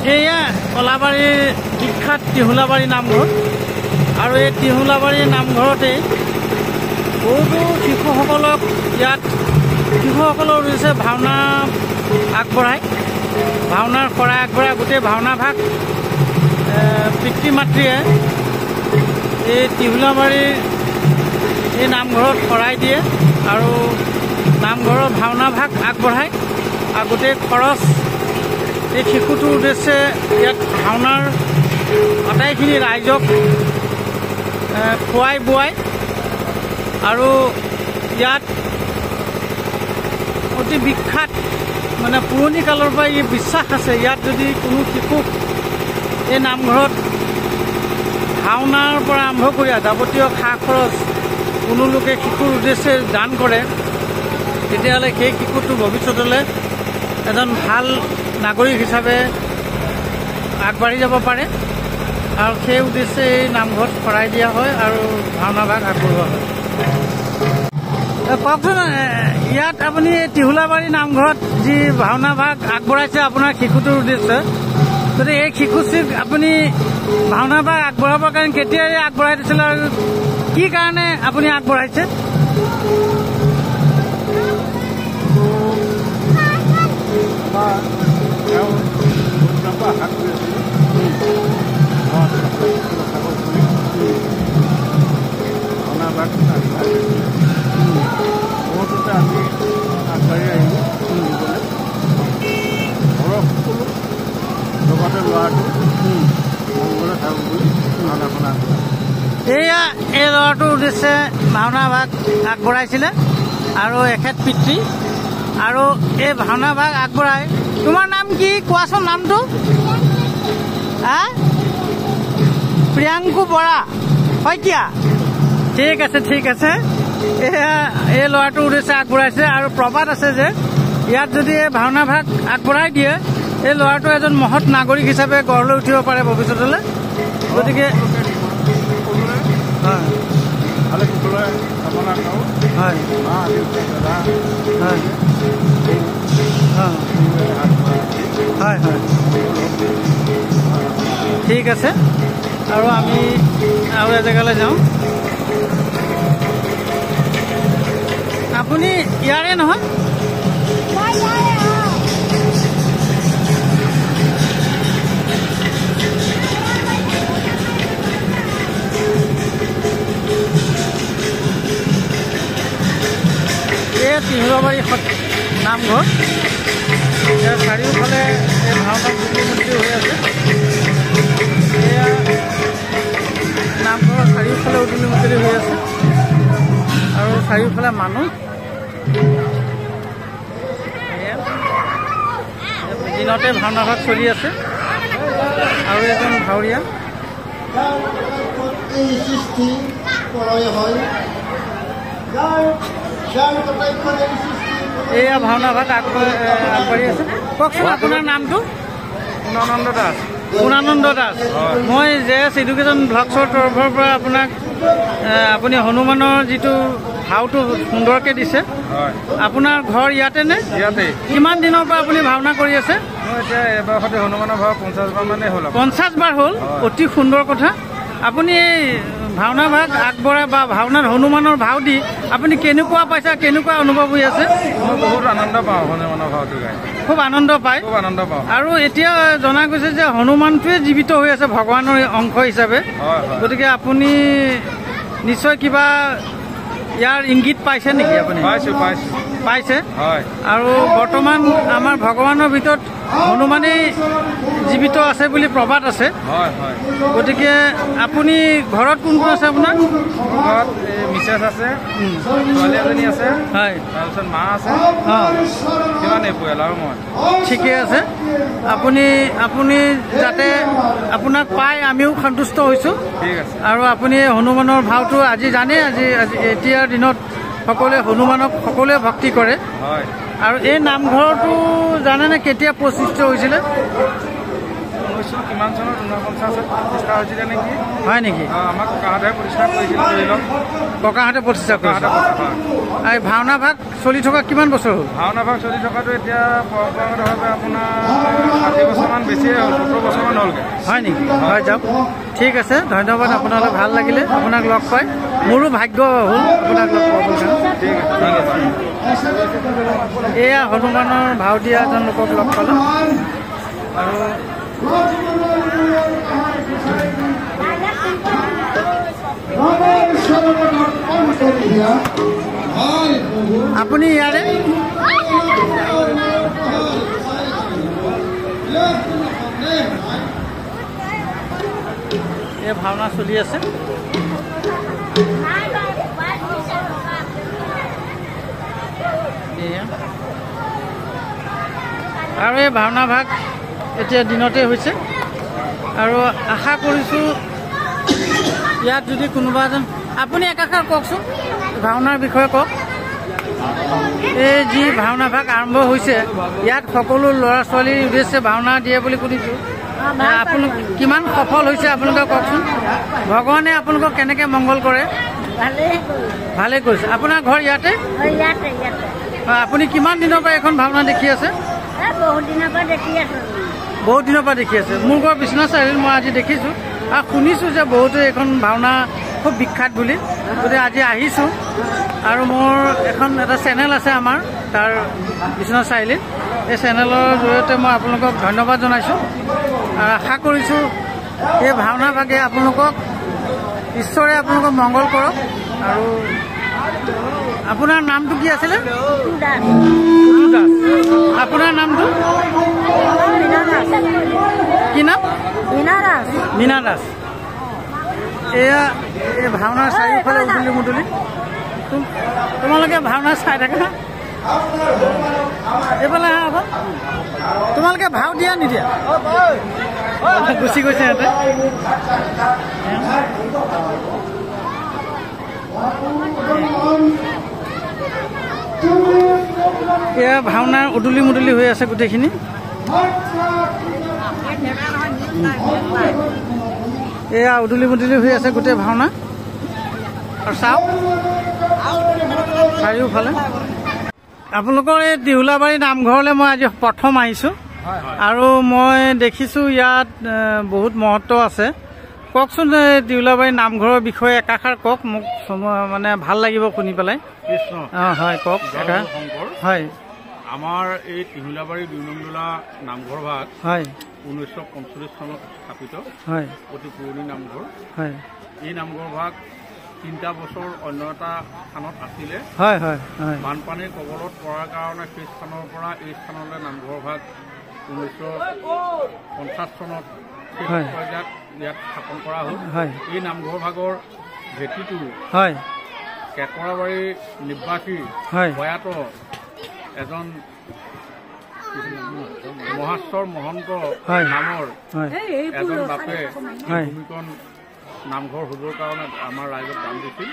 এয়া কলাবাৰীৰ বিখ্যাত টিহুলাবাৰী নামঘৰ আৰু এই টিহুলাবাৰী নামঘৰতে বহুতো শিশুসকলক ইয়াত শিশুসকলৰ উদ্দেশ্যে ভাওনা আগবঢ়ায়, ভাওনাৰ শৰাই আগবঢ়ায়। গোটেই ভাওনা ভাগ পিতৃ মাতৃয়ে এই টিহুলাবাৰীৰ এই নামঘৰত শৰাই দিয়ে আৰু নামঘৰৰ ভাওনা ভাগ আগবঢ়ায় আৰু গোটেই খৰচ এই শিশুটোৰ উদ্দেশ্যে ইয়াত ভাওনাৰ আটাইখিনি ৰাইজক খুৱাই বোৱাই আৰু ইয়াত অতি বিখ্যাত মানে পুৰণি কালৰ পৰা এই বিশ্বাস আছে, ইয়াত যদি কোনো শিশুক এই নামঘৰত ভাওনাৰ পৰা আৰম্ভ কৰি যাৱতীয় খা খৰচ কোনো লোকে শিশুৰ উদ্দেশ্যে দান কৰে, তেতিয়াহ'লে সেই শিশুটো ভৱিষ্যতলৈ এজন ভাল নাগৰিক হিচাপে আগবাঢ়ি যাব পাৰে আৰু সেই উদ্দেশ্যে এই নামঘৰত শৰাই দিয়া হয় আৰু ভাওনা ভাগ আগবঢ়োৱা হয়। কওকচোন, ইয়াত আপুনি টিহুলাবাৰী নামঘৰত যি ভাওনা ভাগ আগবঢ়াইছে আপোনাৰ শিশুটোৰ উদ্দেশ্যে, গতিকে এই শিশুটিক আপুনি ভাওনা ভাগ আগবঢ়াবৰ কাৰণে কেতিয়াই আগবঢ়াই দিছিলে আৰু কি কাৰণে আপুনি আগবঢ়াইছে? এয়া এই ল'ৰাটোৰ উদ্দেশ্যে ভাওনা ভাগ আগবঢ়াইছিলে আৰু এখেত পিতৃ আৰু এই ভাওনা ভাগ আগবঢ়াই। তোমাৰ নাম কি কোৱাচোন? নামটো প্ৰিয়াংকু বৰা শইকীয়া। ঠিক আছে ঠিক আছে। এয়া এই ল'ৰাটোৰ উদ্দেশ্যে আগবঢ়াইছে আৰু প্ৰবাদ আছে যে ইয়াত যদি এই ভাওনা ভাগ আগবঢ়াই দিয়ে এই ল'ৰাটো এজন মহৎ নাগৰিক হিচাপে গঢ় লৈ উঠিব পাৰে ভৱিষ্যতলৈ। গতিকে হয় হয় হয় ঠিক আছে। আৰু আমি আৰু এজেগালৈ যাওঁ। আপুনি ইয়াৰে নহয়? এই টিহুলাবাৰী নামঘৰ, ইয়াৰ চাৰিওফালে এই ভাওনা মূৰ্তি হৈ আছে। এয়া নামঘৰৰ চাৰিওফালে উদুলি মুকলি হৈ আছে আৰু চাৰিওফালে মানুহ। দিনতে ভাওনা ভাগ চলি আছে আৰু এজন ভাৱৰীয়া। এয়া ভাওনা ভাগ আগবাঢ়ি আছে। কওকচোন আপোনাৰ নামটো? পুনানন্দ দাস। পুনানন্দ দাস। মই JS এডুকেশ্যন ব্লগছৰ তৰফৰ পৰা আপোনাক আপুনি হনুমানৰ যিটো ভাওটো সুন্দৰকৈ দিছে, আপোনাৰ ঘৰ ইয়াতে নে? ইয়াতে। কিমান দিনৰ পৰা আপুনি ভাওনা কৰি আছে? মই এতিয়া এবাৰতে হনুমানৰ ভাও 50 বাৰ মানে হ'ল। 50 বাৰ হ'ল? অতি সুন্দৰ কথা। আপুনি এই ভাওনা ভাগ আগবঢ়াই বা ভাওনাত হনুমানৰ ভাও দি আপুনি কেনেকুৱা পাইছে, কেনেকুৱা অনুভৱ হৈ আছে? মই বহুত আনন্দ পাওঁ হনুমানৰ ভাওটো গাই। খুব আনন্দ পায়? খুব আনন্দ পাওঁ। আৰু এতিয়া জনা গৈছে যে হনুমানটোৱে জীৱিত হৈ আছে ভগৱানৰ অংশ হিচাপে। গতিকে আপুনি নিশ্চয় কিবা ইয়াৰ ইংগিত পাইছে নেকি আপুনি? পাইছে। আৰু বৰ্তমান আমাৰ ভগৱানৰ ভিতৰত হনুমানেই জীৱিত আছে বুলি প্ৰবাদ আছে। গতিকে আপুনি ঘৰত কোন কোন আছে আপোনাৰ? ঘৰত মিছেছ আছে, ছোৱালী এজনী আছে, হয়, তাৰপিছত মা আছে, কিমানেই পৰিয়াল আৰু মই। ঠিকে আছে। আপুনি যাতে আপোনাক পাই আমিও সন্তুষ্ট হৈছোঁ। ঠিক আছে। আৰু আপুনি হনুমানৰ ভাওটো আজি জানে, আজি এতিয়াৰ দিনত সকলোৱে হনুমানক সকলোৱে ভক্তি কৰে। হয়। আৰু এই নামঘৰটো জানেনে কেতিয়া প্ৰতিষ্ঠিত হৈছিলে? 19 নাজানো কিমান চনত 49 প্ৰতিষ্ঠা হৈছিলে নেকি হয় নেকি আমাৰ ককাহঁতে প্ৰতিষ্ঠা কৰিছিল ধৰি লওক ককাহঁতে প্ৰতিষ্ঠা কৰিছিল এই ভাওনা ভাগ চলি থকা কিমান বছৰ হ'ল ভাওনা ভাগ চলি থকাটো এতিয়া পৰম্পৰাগতভাৱে আপোনাৰ 60 বছৰমান বেছিয়ে হ'ল 70 বছৰমান হ'লগৈ হয় নেকি হয় যাওক ঠিক আছে ধন্যবাদ আপোনালৈ ভাল লাগিলে আপোনাক লগ পাই মোৰো ভাগ্য হ'ল আপোনাক লগ পাবলৈ ঠিক আছে ধন্যবাদ এয়া হনুমানৰ ভাও দিয়া এজন লোকক লগ পালোঁ আৰু আপুনি ইয়াৰে এই ভাওনা চলি আছে আৰু এই ভাওনা ভাগ এতিয়া দিনতে হৈছে আৰু আশা কৰিছোঁ ইয়াত যদি কোনোবা এজন আপুনি একাষাৰ কওকচোন ভাওনাৰ বিষয়ে কওক এই যি ভাওনা ভাগ আৰম্ভ হৈছে ইয়াত সকলো ল'ৰা ছোৱালীৰ উদ্দেশ্যে ভাওনা দিয়ে বুলি শুনিছোঁ আপোনালোক কিমান সফল হৈছে আপোনালোকে কওকচোন ভগৱানে আপোনালোকক কেনেকৈ মংগল কৰে ভালেই কৰিছে আপোনাৰ ঘৰ ইয়াতে আপুনি কিমান দিনৰ পৰা এখন ভাওনা দেখি আছে বহুত দিনৰ পৰা দেখি আছে মোৰ ঘৰ বিশ্বনাথ চাৰিআলিত মই আজি দেখিছোঁ আৰু শুনিছোঁ যে বহুতো এইখন ভাওনা খুব বিখ্যাত বুলি গতিকে আজি আহিছোঁ আৰু মোৰ এখন এটা চেনেল আছে আমাৰ তাৰ বিশ্বনাথ চাৰিআলিত এই চেনেলৰ জৰিয়তে মই আপোনালোকক ধন্যবাদ জনাইছোঁ আৰু আশা কৰিছোঁ এই ভাওনা ভাগে আপোনালোকক ঈশ্বৰে আপোনালোকক মংগল কৰক আৰু আপোনাৰ নামটো কি আছিলে টুটু দাস আপোনাৰ নামটো কি নাম মীনা দাস এয়া এই ভাওনাৰ চাৰিওফালে উদুলি মুদুলি তোমালোকে ভাওনা চাই থাকা এইফালে আহা আকৌ তোমালোকে ভাও দিয়া নিদিয়া গুচি গৈছে সিহঁতে এয়া ভাওনাৰ উদুলি মুদুলি হৈ আছে গোটেইখিনি এয়া উদুলি মুদুলি হৈ আছে গোটেই ভাওনা আৰু চাওক চাৰিওফালে আপোনালোকৰ এই দিহুলাবাৰী নামঘৰলৈ মই আজি প্ৰথম আহিছোঁ আৰু মই দেখিছোঁ ইয়াত বহুত মহত্ব আছে কওকচোন দিহুলাবাৰী নামঘৰৰ বিষয়ে একাষাৰ কওক মোক মানে ভাল লাগিব শুনি পেলাই কৃষ্ণ হয় কওক হয় আমাৰ এই তিহুলাবাৰী ২ নং দোলা নামঘৰ ভাগ হয় 1945 চনত স্থাপিত হয় অতি পুৰণি নামঘৰ হয় এই নামঘৰ ভাগ ৩টা বছৰ অন্য এটা স্থানত আছিলে হয় হয় হয় বানপানীৰ কবলত পৰাৰ কাৰণে সেই স্থানৰ পৰা এই স্থানলৈ নামঘৰ ভাগ 1950 চনত ইয়াত স্থাপন কৰা হ'ল এই নামঘৰ ভাগৰ ভেটিটো হয় কেকৰাবাৰী নিবাসী বয়াত এজন মহাশ্বৰ মহন্ত নামৰ এজন বাপে ভূমিকণ নামঘৰ সজোৱাৰ কাৰণে আমাৰ ৰাইজক দান দিছিল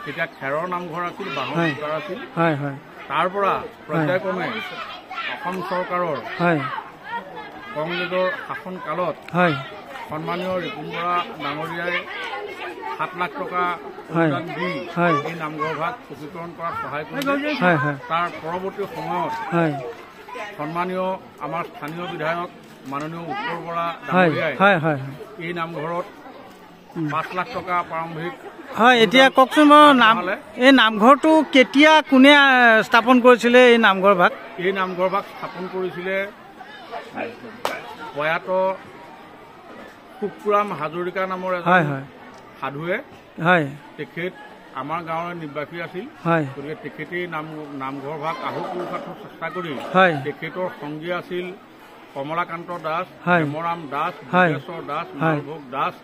তেতিয়া খেৰৰ নামঘৰ আছিল বাঁহৰ চোতাৰ আছিল তাৰ পৰা পৰ্যায়ক্ৰমে অসম চৰকাৰৰ কংগ্ৰেছৰ শাসনকালত সন্মানীয় ৰিপুন বৰা ডাঙৰীয়াই 7 লাখ টকা অনুদান দি এই নামঘৰ ভাগ পকীকৰণ কৰাত সহায় কৰিছিল তাৰ পৰৱৰ্তী সময়ত সন্মানীয় আমাৰ স্থানীয় বিধায়ক মাননীয় উত্তৰ বৰা ডাঙৰীয়াই এই নামঘৰত 5 লাখ টকা প্ৰাৰম্ভিক হয় এতিয়া কওকচোন বাৰু নাম এই নামঘৰটো কেতিয়া কোনে স্থাপন কৰিছিলে এই নামঘৰ ভাগ স্থাপন কৰিছিলে বয়াত শুকুৰাম হাজৰিকা নামৰ এজন সাধুৱে তেখেত আমাৰ গাঁৱৰ নিবাসী আছিল গতিকে তেখেতেই নামঘৰ ভাগ আহু পুৰুষাৰ্থৰ চেষ্টা কৰি তেখেতৰ সংগী আছিল কমলাকান্ত দাস হেমৰাম দাস ভোগেশ্বৰ দাস নলভোগ দাস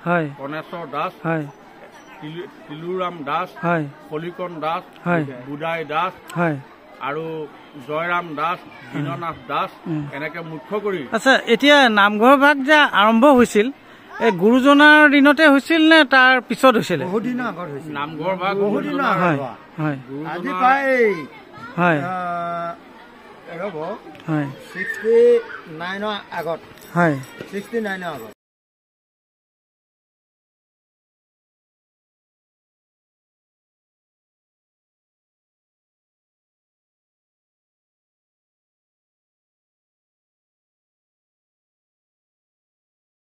কণেশ্বৰ দাস তিলুৰাম দাস কলিকন দাস বুদাই দাস আৰু জয়ৰাম দাস দীননাথ দাস এনেকে মুখ্য কৰি আচ্ছা এতিয়া নামঘৰ ভাগ যে আৰম্ভ হৈছিল এই গুৰুজনাৰ দিনতে হৈছিল নে তাৰ পিছত হৈছিল বহুত দিনৰ আগত হৈছিল নামঘৰ ভাগ বহুত দিনৰ আগত আজি প্ৰায় 69 আগত